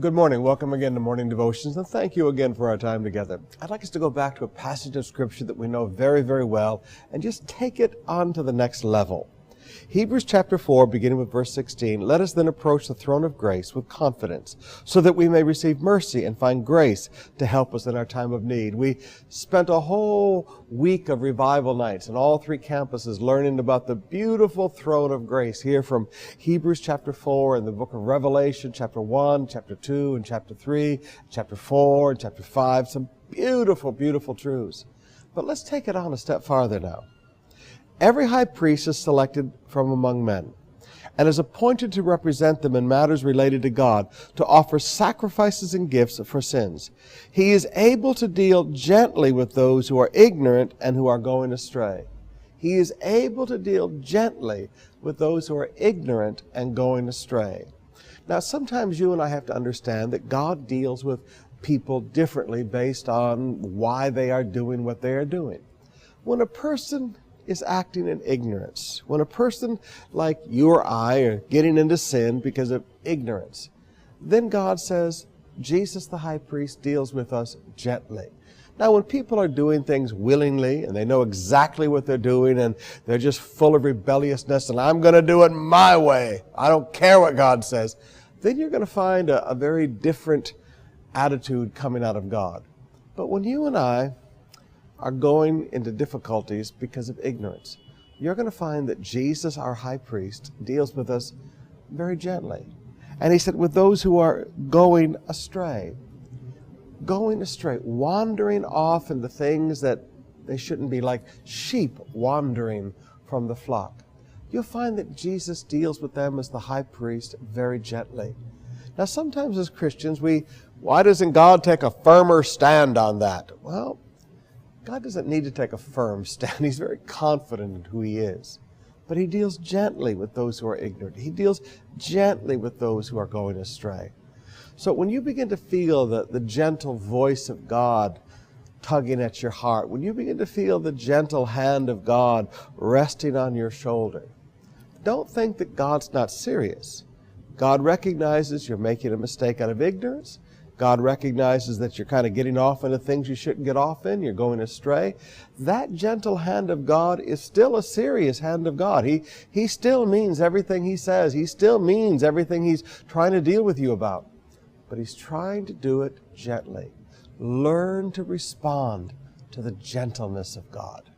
Good morning. Welcome again to Morning Devotions, and thank you again for our time together. I'd like us to go back to a passage of Scripture that we know very, very well and just take it on to the next level. Hebrews chapter 4, beginning with verse 16, let us then approach the throne of grace with confidence, so that we may receive mercy and find grace to help us in our time of need. We spent a whole week of revival nights on all three campuses learning about the beautiful throne of grace here from Hebrews chapter 4 and the book of Revelation, chapter 1, chapter 2, and chapter 3, chapter 4, and chapter 5. Some beautiful, beautiful truths. But let's take it on a step farther now. Every high priest is selected from among men and is appointed to represent them in matters related to God, to offer sacrifices and gifts for sins. He is able to deal gently with those who are ignorant and who are going astray. He is able to deal gently with those who are ignorant and going astray. Now, sometimes you and I have to understand that God deals with people differently based on why they are doing what they are doing. When a person is acting in ignorance, when a person like you or I are getting into sin because of ignorance, then God says, Jesus the high priest deals with us gently. Now, when people are doing things willingly and they know exactly what they're doing and they're just full of rebelliousness and I'm going to do it my way, I don't care what God says, then you're going to find a very different attitude coming out of God. But when you and I are going into difficulties because of ignorance, you're going to find that Jesus, our high priest, deals with us very gently. And he said, with those who are going astray, wandering off into things that they shouldn't be, like sheep wandering from the flock, you'll find that Jesus deals with them as the high priest very gently. Now, sometimes as Christians, why doesn't God take a firmer stand on that? Well, God doesn't need to take a firm stand. He's very confident in who He is. But He deals gently with those who are ignorant. He deals gently with those who are going astray. So when you begin to feel the gentle voice of God tugging at your heart, when you begin to feel the gentle hand of God resting on your shoulder, don't think that God's not serious. God recognizes you're making a mistake out of ignorance. God recognizes that you're kind of getting off into things you shouldn't get off in. You're going astray. That gentle hand of God is still a serious hand of God. He still means everything He says. He still means everything He's trying to deal with you about. But He's trying to do it gently. Learn to respond to the gentleness of God.